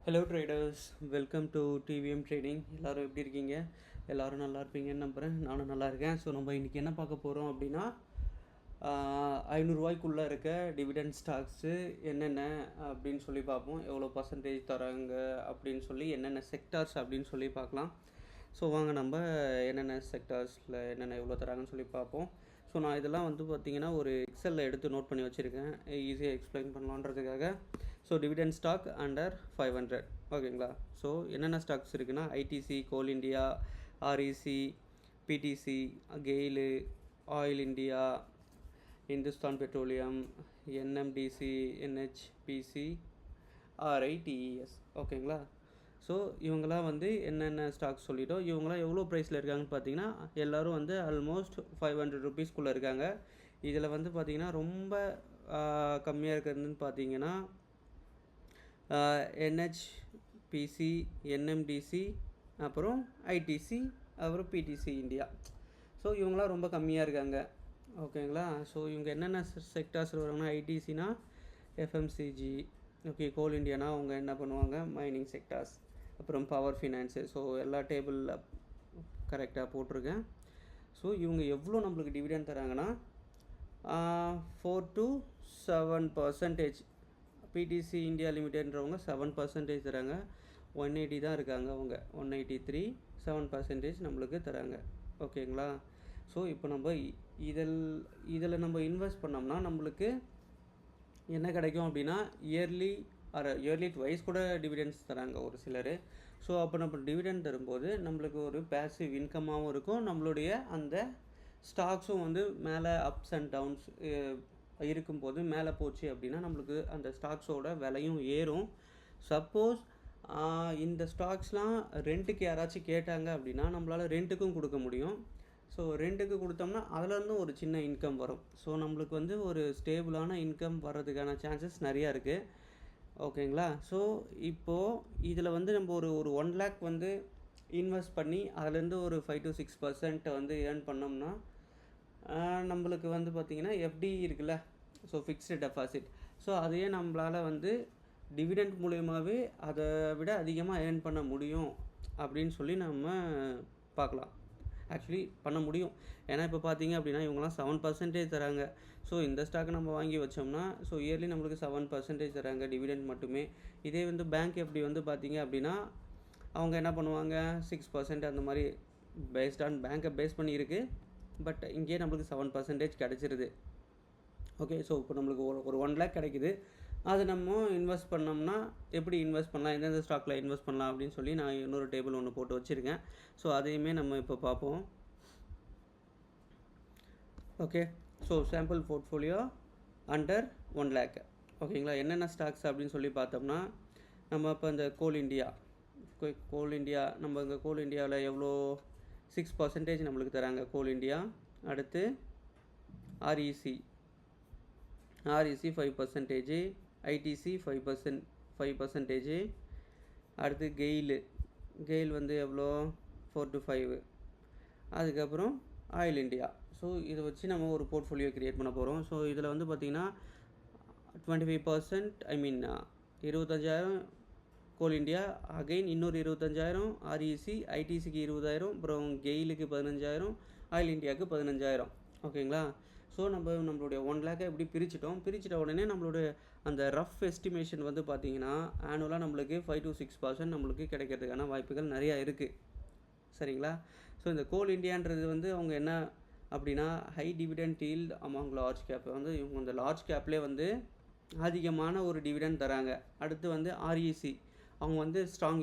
Hello traders, welcome to TVM trading. எல்லோரும் எப்படி இருக்கீங்க? எல்லோரும் நல்லா இருப்பீங்கன்னு நம்புகிறேன். நானும் நல்லா இருக்கேன். ஸோ நம்ம இன்றைக்கி என்ன பார்க்க போகிறோம் அப்படின்னா, 500 இருக்க டிவிடெண்ட் ஸ்டாக்ஸு என்னென்ன அப்படின்னு சொல்லி பார்ப்போம். எவ்வளோ பர்சன்டேஜ் தராங்க அப்படின்னு சொல்லி, என்னென்ன செக்டார்ஸ் அப்படின்னு சொல்லி பார்க்கலாம். ஸோ வாங்க நம்ம என்னென்ன செக்டார்ஸில் என்னென்ன எவ்வளோ தராங்கன்னு சொல்லி பார்ப்போம். ஸோ நான் இதெல்லாம் வந்து பார்த்திங்கன்னா ஒரு எக்ஸலில் எடுத்து நோட் பண்ணி வச்சுருக்கேன், ஈஸியாக எக்ஸ்பிளைன் பண்ணலான்றதுக்காக. ஸோ டிவிடெண்ட் ஸ்டாக் அண்டர் 500, ஓகேங்களா? ஸோ என்னென்ன ஸ்டாக்ஸ் இருக்குன்னா, ITC, coal India, REC, PTC, GAIL, oil India, Hindustan petroleum, NMDC, NHPC, RITES, ஓகேங்களா? ஸோ இவங்களாம் வந்து என்னென்ன ஸ்டாக்ஸ் சொல்லிட்டோம். இவங்களாம் எவ்வளோ ப்ரைஸில் இருக்காங்கன்னு பார்த்தீங்கன்னா, எல்லோரும் வந்து ஆல்மோஸ்ட் 500 ருபீஸ்க்குள்ளே இருக்காங்க. இதில் வந்து பார்த்திங்கன்னா ரொம்ப கம்மியாக இருக்கிறதுன்னு பார்த்தீங்கன்னா என்ஹெச்பிசி, என்எம்டிசி, அப்புறம் ஐடிசி, அப்புறம் பிடிசி இந்தியா. ஸோ இவங்களாம் ரொம்ப கம்மியாக இருக்காங்க, ஓகேங்களா? ஸோ இவங்க என்னென்ன செக்டார்ஸில் வராங்கன்னா, ஐடிசினா எஃப்எம்சிஜி, ஓகே. கோல் இண்டியானா அவங்க என்ன பண்ணுவாங்க, மைனிங் செக்டார்ஸ், அப்புறம் பவர் ஃபினான்ஸு. ஸோ எல்லா டேபிளில் கரெக்டாக போட்டிருக்கேன். ஸோ இவங்க எவ்வளோ நம்மளுக்கு டிவிடெண்ட் தராங்கன்னா 4 to 7%. பிடிசி இந்தியா லிமிடெட்ன்றவங்க 7% தராங்க. 180 தான் இருக்காங்க அவங்க, 183, 7% நம்மளுக்கு தராங்க, ஓகேங்களா? ஸோ இப்போ நம்ம இதில் நம்ம இன்வெஸ்ட் பண்ணோம்னா நம்மளுக்கு என்ன கிடைக்கும் அப்படின்னா, இயர்லி ட்வைஸ் கூட டிவிடெண்ட்ஸ் தராங்க ஒரு சிலர். ஸோ அப்போ நம்ம டிவிடெண்ட் தரும்போது நம்மளுக்கு ஒரு பேசிவ் இன்கமாகவும் இருக்கும். நம்மளுடைய அந்த ஸ்டாக்ஸும் வந்து மேலே அப்ஸ் அண்ட் டவுன்ஸ் இருக்கும்போது, மேலே போச்சு அப்படின்னா நம்மளுக்கு அந்த ஸ்டாக்ஸோட விலையும் ஏறும். சப்போஸ் இந்த ஸ்டாக்ஸ்லாம் ரெண்ட்டுக்கு யாராச்சும் கேட்டாங்க அப்படின்னா நம்மளால் ரெண்ட்டுக்கும் கொடுக்க முடியும். ஸோ ரெண்ட்டுக்கு கொடுத்தோம்னா அதிலேருந்து ஒரு சின்ன இன்கம் வரும். ஸோ நம்மளுக்கு வந்து ஒரு ஸ்டேபிளான இன்கம் வர்றதுக்கான சான்சஸ் நிறையா இருக்குது, ஓகேங்களா? ஸோ இப்போது இதில் வந்து நம்ம ஒரு 1 lakh வந்து இன்வெஸ்ட் பண்ணி அதுலேருந்து ஒரு 5 to 6% வந்து ஏர்ன் பண்ணோம்னா, நம்மளுக்கு வந்து பார்த்திங்கன்னா எஃப்டி இருக்குல்ல, ஸோ ஃபிக்ஸ்டு டெபாசிட். ஸோ அதையே நம்மளால் வந்து டிவிடெண்ட் மூலயமாவே அதை விட அதிகமாக ஏர்ன் பண்ண முடியும் அப்படின்னு சொல்லி நம்ம பார்க்கலாம். ஆக்சுவலி பண்ண முடியும். ஏன்னா இப்போ பார்த்தீங்க அப்படின்னா இவங்களாம் 7% தராங்க. ஸோ இந்த ஸ்டாக்கை நம்ம வாங்கி வச்சோம்னா ஸோ இயர்லி நம்மளுக்கு 7% தராங்க டிவிடெண்ட் மட்டுமே. இதே வந்து பேங்க் எப்படி வந்து பார்த்தீங்க அப்படின்னா அவங்க என்ன பண்ணுவாங்க, 6% அந்த மாதிரி பேஸ்ட் ஆன் பேங்க்கை பேஸ் பண்ணி இருக்குது. பட் இங்கேயே நம்மளுக்கு 7% கிடச்சிருது, ஓகே. ஸோ இப்போ நம்மளுக்கு ஒரு 1 lakh கிடைக்குது. அது நம்ம இன்வெஸ்ட் பண்ணோம்னா எப்படி இன்வெஸ்ட் பண்ணலாம், எந்தெந்த ஸ்டாக்கில் இன்வெஸ்ட் பண்ணலாம் அப்படின்னு சொல்லி நான் இன்னொரு டேபிள் ஒன்று போட்டு வச்சுருக்கேன். ஸோ அதையுமே நம்ம இப்போ பார்ப்போம், okay. So sample portfolio under 1 lakh, ஓகேங்களா? என்னென்ன ஸ்டாக்ஸ் அப்படின்னு சொல்லி பார்த்தோம்னா, நம்ம இப்போ இந்த கோல் இண்டியா நம்ம இங்கே கோல் இண்டியாவில் எவ்வளோ 6% நம்மளுக்கு தராங்க கோல் இண்டியா. அடுத்து ஆர்இசி 5%, ஐடிசி 5%. அடுத்து கெயில் வந்து எவ்வளோ 4 to 5. அதுக்கப்புறம் ஆயில் இண்டியா. ஸோ இதை வச்சு நம்ம ஒரு போர்ட்ஃபோலியோ க்ரியேட் பண்ண போகிறோம். ஸோ இதில் வந்து பார்த்திங்கன்னா 25%, 25,000 கோல் இண்டியா, அகைன் இன்னொரு 25,000 ஆர்இசி, ஐடிசிக்கு 20,000, அப்புறம் கெயிலுக்கு 15,000, ஆயில் இண்டியாவுக்கு 15,000, ஓகேங்களா? ஸோ நம்மளுடைய 1 lakh எப்படி பிரிச்சிட்ட உடனே நம்மளுடைய அந்த ரஃப் எஸ்டிமேஷன் வந்து பார்த்திங்கன்னா ஆனுவலாக நம்மளுக்கு 5 to 6% நம்மளுக்கு கிடைக்கிறதுக்கான வாய்ப்புகள் நிறையா இருக்குது, சரிங்களா? ஸோ இந்த கோல் இண்டியான்றது வந்து அவங்க என்ன அப்படின்னா high dividend yield among large cap. வந்து இவங்க இந்த லார்ஜ் கேப்லேயே வந்து அதிகமான ஒரு டிவிடெண்ட் தராங்க. அடுத்து வந்து ஆர்இசி, அவங்க வந்து ஸ்ட்ராங்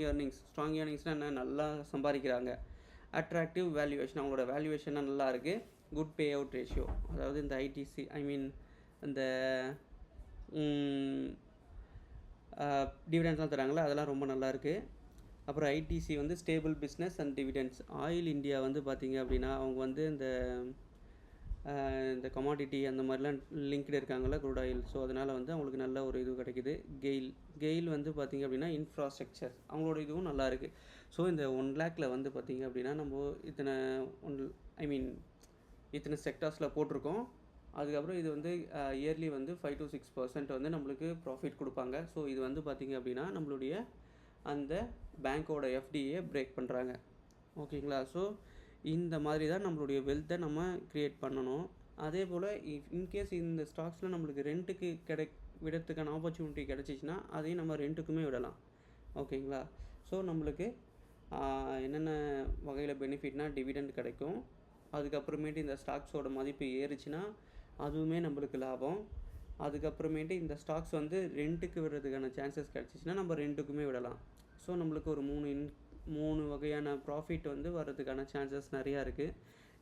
ஏர்னிங்ஸ்னால் என்ன, நல்லா சம்பாதிக்கிறாங்க. அட்ராக்டிவ் வேல்யூவேஷன், அவங்களோட வேல்யூவேஷனாக நல்லா இருக்குது. குட் பே அவுட் ரேஷியோ, அதாவது இந்த ஐடிசி இந்த டிவிடெண்ட்ஸ்லாம் தராங்களே அதெல்லாம் ரொம்ப நல்லா இருக்குது. அப்புறம் ஐடிசி வந்து stable business and dividends. Oil India வந்து பார்த்திங்க அப்படின்னா அவங்க வந்து இந்த கமாடிட்டி அந்த மாதிரிலாம் லிங்க்டு இருக்காங்கள்ல, க்ரூட் ஆயில். ஸோ அதனால் வந்து அவங்களுக்கு நல்ல ஒரு இது கிடைக்குது. கெயில் வந்து பார்த்திங்க அப்படின்னா இன்ஃப்ராஸ்ட்ரக்சர், அவங்களோட இதுவும் நல்லா இருக்குது. ஸோ இந்த 1 lakhல வந்து பார்த்திங்க அப்படின்னா நம்ம இத்தனை செக்டார்ஸில் போட்டிருக்கோம். அதுக்கப்புறம் இது வந்து இயர்லி வந்து 5 to 6% வந்து நம்மளுக்கு ப்ராஃபிட் கொடுப்பாங்க. ஸோ இது வந்து பார்த்திங்க அப்படின்னா நம்மளுடைய அந்த பேங்க்கோட எஃப்டியை பிரேக் பண்ணுறாங்க. ஓகேங்களா? ஸோ இந்த மாதிரி தான் நம்மளுடைய வெல்த்தை நம்ம க்ரியேட் பண்ணணும். அதே போல் இன்கேஸ் இந்த ஸ்டாக்ஸில் நம்மளுக்கு ரெண்ட்டுக்கு விடறதுக்கான ஆப்பர்ச்சுனிட்டி கிடச்சிச்சின்னா அதையும் நம்ம ரெண்ட்டுக்குமே விடலாம். ஓகேங்களா? ஸோ நம்மளுக்கு என்னென்ன வகையில் பெனிஃபிட்னா டிவிடெண்ட் கிடைக்கும். அதுக்கப்புறமேட்டு இந்த ஸ்டாக்ஸோட மதிப்பு ஏறுச்சுன்னா அதுவுமே நம்மளுக்கு லாபம். அதுக்கப்புறமேட்டு இந்த ஸ்டாக்ஸ் வந்து ரெண்ட்டுக்கு விடுறதுக்கான சான்சஸ் கிடச்சிச்சின்னா நம்ம ரெண்ட்டுக்குமே விடலாம். ஸோ நம்மளுக்கு ஒரு 3 வகையான ப்ராஃபிட் வந்து வர்றதுக்கான சான்சஸ் நிறையா இருக்குது.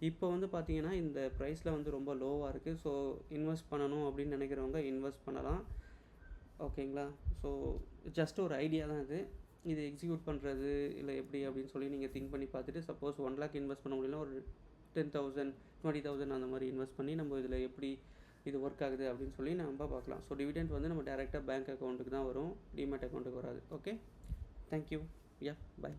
இப்போ வந்து பார்த்திங்கன்னா இந்த ப்ரைஸில் வந்து ரொம்ப லோவாக இருக்குது. ஸோ இன்வெஸ்ட் பண்ணணும் அப்படின்னு நினைக்கிறவங்க இன்வெஸ்ட் பண்ணலாம். ஓகேங்களா? ஸோ ஜஸ்ட் ஒரு ஐடியா தான் இது எக்ஸிக்யூட் பண்ணுறது இல்லை எப்படி அப்படின்னு சொல்லி நீங்கள் திங்க் பண்ணி பார்த்துட்டு, சப்போஸ் 1 lakh இன்வெஸ்ட் பண்ண முடியல, ஒரு 10,000 20,000 அந்த மாதிரி இன்வெஸ்ட் பண்ணி நம்ம இதில் எப்படி இது ஒர்க் ஆகுது அப்படின்னு சொல்லி நம்ம பார்க்கலாம். ஸோ டிவிடெண்ட் வந்து நம்ம டேரெக்டாக பேங்க் அக்கௌண்ட்டுக்கு தான் வரும், டிமேட் அக்கௌண்ட்டுக்கு வராது. Okay, thank you. Yeah, by.